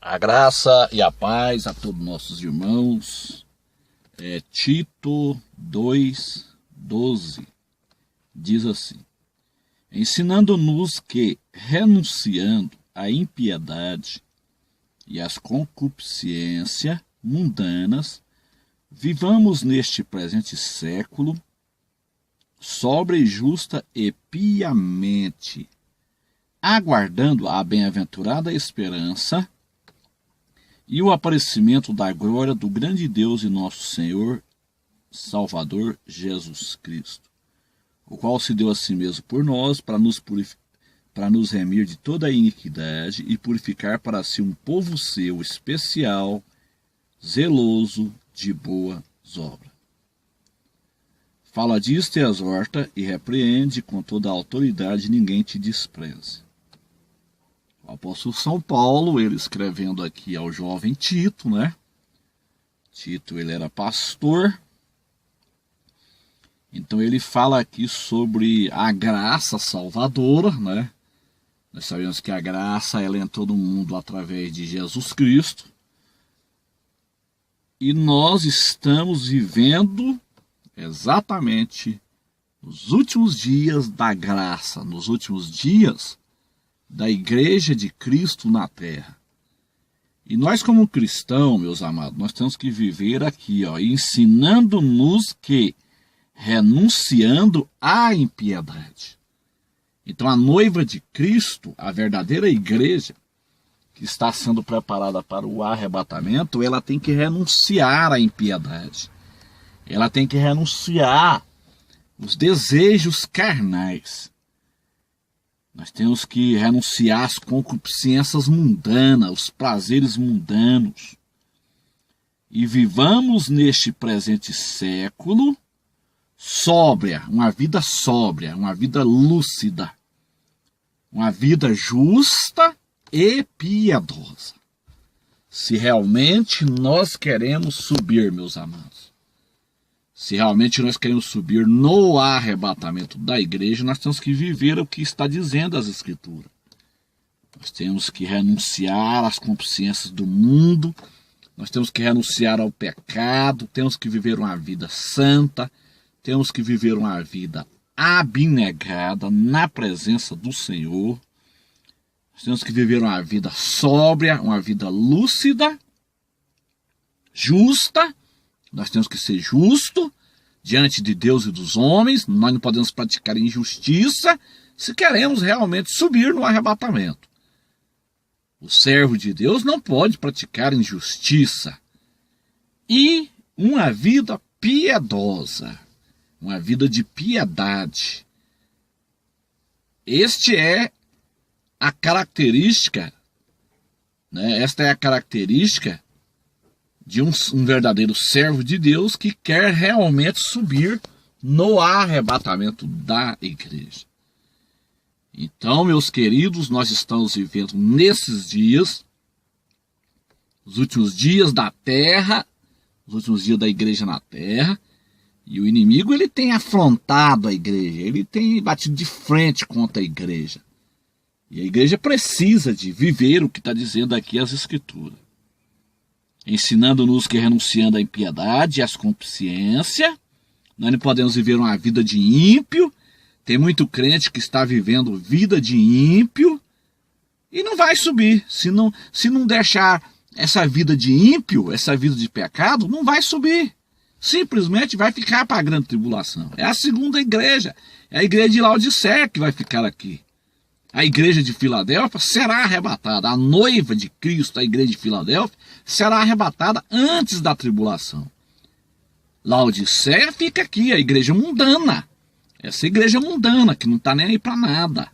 A graça e a paz a todos nossos irmãos. Tito 2:12 diz assim: ensinando-nos que, renunciando à impiedade e às concupiscências mundanas, vivamos neste presente século sóbria e justa e piamente, aguardando a bem-aventurada esperança e o aparecimento da glória do grande Deus e nosso Senhor Salvador Jesus Cristo, o qual se deu a si mesmo por nós para nos remir de toda a iniquidade e purificar para si um povo seu especial, zeloso de boas obras. Fala disto e exorta e repreende com toda a autoridade, ninguém te despreze. O apóstolo São Paulo, ele escrevendo aqui ao jovem Tito, né? Tito, ele era pastor. Então ele fala aqui sobre a graça salvadora, né? Nós sabemos que a graça, ela entrou no mundo através de Jesus Cristo. E nós estamos vivendo exatamente nos últimos dias da graça, nos últimos dias da Igreja de Cristo na Terra. E nós, como cristãos, meus amados, nós temos que viver aqui, ensinando-nos que, renunciando à impiedade. Então, a noiva de Cristo, a verdadeira igreja, que está sendo preparada para o arrebatamento, ela tem que renunciar à impiedade. Ela tem que renunciar os desejos carnais. Nós temos que renunciar às concupiscências mundanas, os prazeres mundanos. E vivamos neste presente século sóbria, uma vida lúcida, uma vida justa e piedosa. Se realmente nós queremos subir, meus amados, se realmente nós queremos subir no arrebatamento da igreja, nós temos que viver o que está dizendo as Escrituras. Nós temos que renunciar às concupiscências do mundo, nós temos que renunciar ao pecado, temos que viver uma vida santa, temos que viver uma vida abnegada na presença do Senhor. Nós temos que viver uma vida sóbria, uma vida lúcida, justa. Nós temos que ser justos diante de Deus e dos homens. Nós não podemos praticar injustiça se queremos realmente subir no arrebatamento. O servo de Deus não pode praticar injustiça. E uma vida piedosa, uma vida de piedade. Esta é a característica de um verdadeiro servo de Deus que quer realmente subir no arrebatamento da igreja. Então, meus queridos, nós estamos vivendo nesses dias, os últimos dias da terra, os últimos dias da igreja na terra, e o inimigo, ele tem afrontado a igreja, ele tem batido de frente contra a igreja. E a igreja precisa de viver o que está dizendo aqui as Escrituras. Ensinando-nos que, renunciando à impiedade e às concupiscências, nós não podemos viver uma vida de ímpio. Tem muito crente que está vivendo vida de ímpio e não vai subir. Se não deixar essa vida de ímpio, essa vida de pecado, não vai subir. Simplesmente vai ficar para a grande tribulação. É a segunda igreja, é a igreja de Laodiceia que vai ficar aqui. A igreja de Filadélfia será arrebatada. A noiva de Cristo, a igreja de Filadélfia, será arrebatada antes da tribulação. Laodiceia fica aqui, a igreja mundana. Essa igreja mundana, que não está nem aí para nada.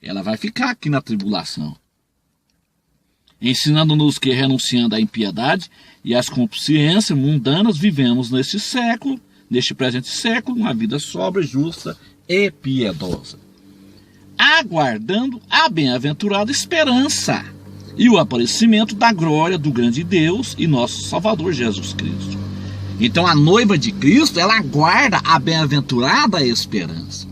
Ela vai ficar aqui na tribulação. Ensinando-nos que, renunciando à impiedade e às concupiscências mundanas, vivemos neste século, neste presente século, uma vida sóbria, justa e piedosa, aguardando a bem-aventurada esperança e o aparecimento da glória do grande Deus e nosso Salvador Jesus Cristo. Então a noiva de Cristo, ela aguarda a bem-aventurada esperança.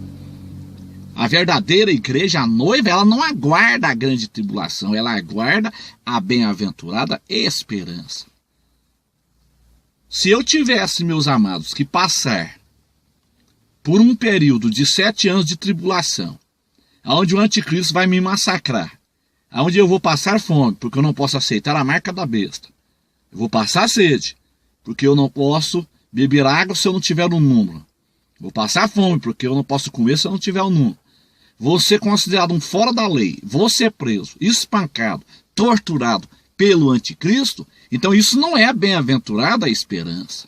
A verdadeira igreja, a noiva, ela não aguarda a grande tribulação, ela aguarda a bem-aventurada esperança. Se eu tivesse, meus amados, que passar por um período de 7 anos de tribulação, onde o anticristo vai me massacrar, onde eu vou passar fome, porque eu não posso aceitar a marca da besta, eu vou passar sede, porque eu não posso beber água se eu não tiver um número, vou passar fome, porque eu não posso comer se eu não tiver um número, vou ser considerado um fora da lei, vou ser preso, espancado, torturado pelo anticristo, então isso não é a bem-aventurada esperança.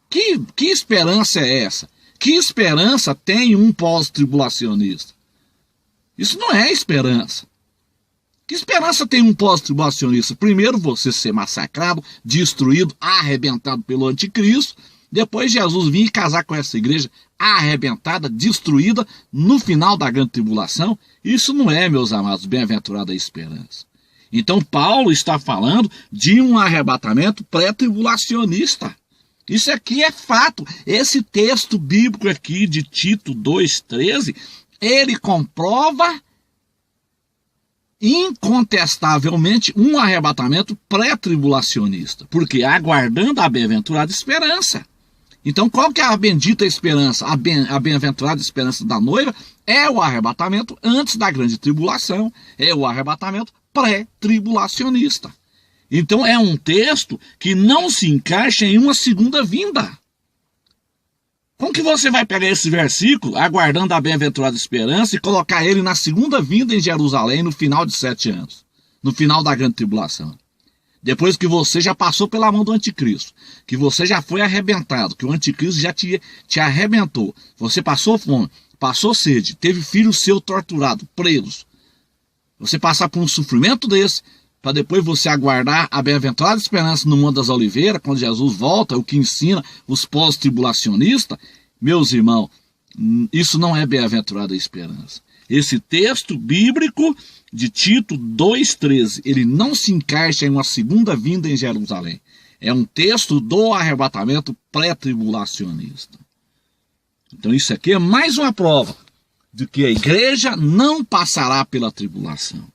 Que esperança é essa? Que esperança tem um pós-tribulacionista? Isso não é esperança. Que esperança tem um pós-tribulacionista? Primeiro você ser massacrado, destruído, arrebentado pelo anticristo, depois Jesus vir e casar com essa igreja arrebentada, destruída, no final da grande tribulação. Isso não é, meus amados, bem-aventurada esperança. Então Paulo está falando de um arrebatamento pré-tribulacionista. Isso aqui é fato. Esse texto bíblico aqui de Tito 2,13, ele comprova incontestavelmente um arrebatamento pré-tribulacionista, porque aguardando a bem-aventurada esperança. Então qual que é a bendita esperança? A bem-aventurada esperança da noiva é o arrebatamento antes da grande tribulação, é o arrebatamento pré-tribulacionista. Então é um texto que não se encaixa em uma segunda vinda. Como que você vai pegar esse versículo, aguardando a bem-aventurada esperança, e colocar ele na segunda vinda em Jerusalém no final de 7 anos, no final da grande tribulação? Depois que você já passou pela mão do anticristo, que você já foi arrebentado, que o anticristo já te arrebentou, você passou fome, passou sede, teve filho seu torturado, preso. Você passar por um sofrimento desse, para depois você aguardar a bem-aventurada esperança no Monte das Oliveiras, quando Jesus volta, o que ensina os pós-tribulacionistas, meus irmãos, isso não é bem-aventurada esperança. Esse texto bíblico de Tito 2,13, ele não se encaixa em uma segunda vinda em Jerusalém. É um texto do arrebatamento pré-tribulacionista. Então isso aqui é mais uma prova de que a igreja não passará pela tribulação.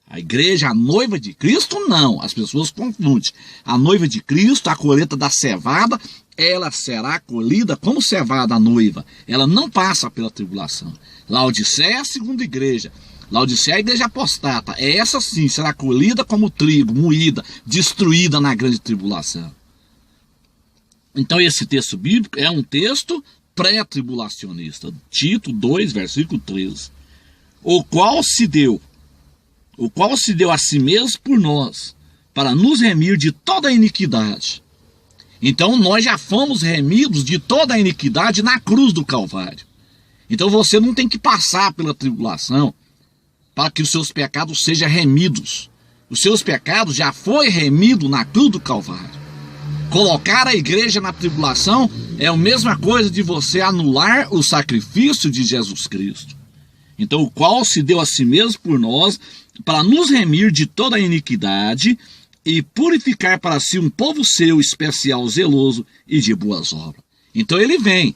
A igreja, a noiva de Cristo, não. As pessoas confundem. A noiva de Cristo, a colheita da cevada, ela será colhida como cevada, a noiva. Ela não passa pela tribulação. Laodiceia é a segunda igreja. Laodiceia é a igreja apostata. Essa sim será colhida como trigo, moída, destruída na grande tribulação. Então esse texto bíblico é um texto pré-tribulacionista. Tito 2, versículo 13. O qual se deu a si mesmo por nós, para nos remir de toda a iniquidade. Então nós já fomos remidos de toda a iniquidade na cruz do Calvário. Então você não tem que passar pela tribulação para que os seus pecados sejam remidos. Os seus pecados já foi remido na cruz do Calvário. Colocar a igreja na tribulação é a mesma coisa de você anular o sacrifício de Jesus Cristo. Então o qual se deu a si mesmo por nós, para nos remir de toda a iniquidade e purificar para si um povo seu especial, zeloso e de boas obras. Então ele vem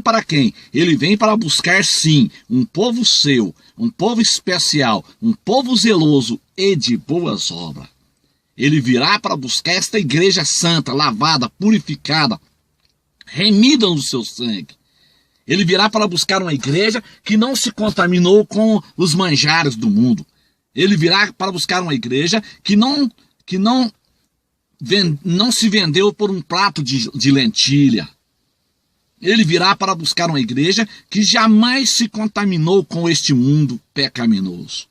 para quem? Ele vem para buscar sim um povo seu, um povo especial, um povo zeloso e de boas obras. Ele virá para buscar esta igreja santa, lavada, purificada, remida no seu sangue. Ele virá para buscar uma igreja que não se contaminou com os manjares do mundo. Ele virá para buscar uma igreja que não se vendeu por um prato de lentilha. Ele virá para buscar uma igreja que jamais se contaminou com este mundo pecaminoso.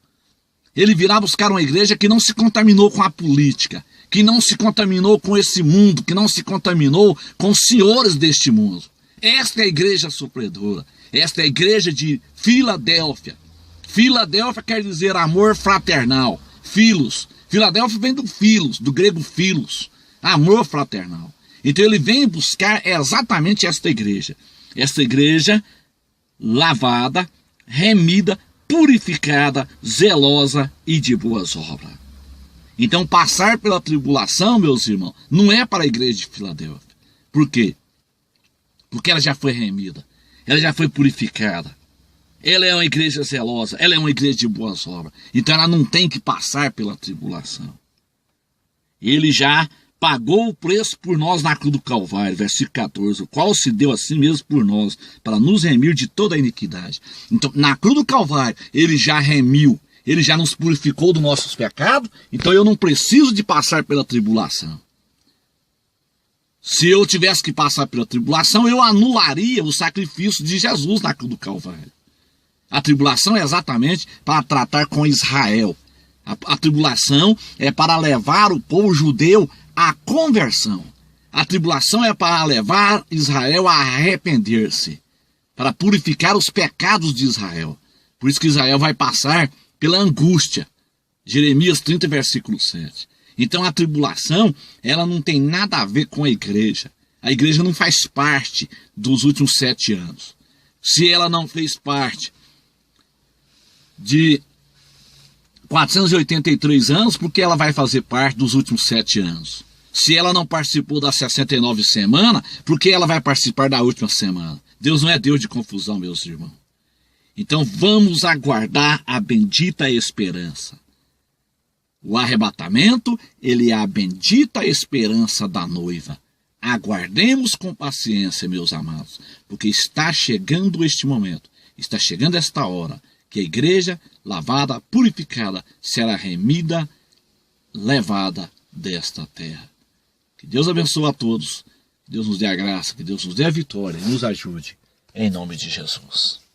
Ele virá buscar uma igreja que não se contaminou com a política, que não se contaminou com esse mundo, que não se contaminou com os senhores deste mundo. Esta é a igreja sofredora. Esta é a igreja de Filadélfia. Filadélfia quer dizer amor fraternal. Filos. Filadélfia vem do filos, do grego filos. Amor fraternal. Então ele vem buscar exatamente esta igreja. Esta igreja lavada, remida, purificada, zelosa e de boas obras. Então passar pela tribulação, meus irmãos, não é para a igreja de Filadélfia. Por quê? Porque ela já foi remida, ela já foi purificada, ela é uma igreja zelosa, ela é uma igreja de boas obras. Então ela não tem que passar pela tribulação. Ele já pagou o preço por nós na cruz do Calvário, versículo 14, o qual se deu a si mesmo por nós, para nos remir de toda a iniquidade. Então, na cruz do Calvário, ele já remiu, ele já nos purificou dos nossos pecados, então eu não preciso de passar pela tribulação. Se eu tivesse que passar pela tribulação, eu anularia o sacrifício de Jesus na cruz do Calvário. A tribulação é exatamente para tratar com Israel. A tribulação é para levar o povo judeu à conversão. A tribulação é para levar Israel a arrepender-se, para purificar os pecados de Israel. Por isso que Israel vai passar pela angústia. Jeremias 30, versículo 7. Então a tribulação, ela não tem nada a ver com a igreja. A igreja não faz parte dos últimos 7 anos. Se ela não fez parte de 483 anos, porque ela vai fazer parte dos últimos 7 anos. Se ela não participou das 69 semanas, porque ela vai participar da última semana. Deus não é Deus de confusão, meus irmãos. Então vamos aguardar a bendita esperança. O arrebatamento, ele é a bendita esperança da noiva. Aguardemos com paciência, meus amados, porque está chegando este momento, está chegando esta hora, que a igreja, lavada, purificada, será remida, levada desta terra. Que Deus abençoe a todos, que Deus nos dê a graça, que Deus nos dê a vitória e nos ajude, em nome de Jesus.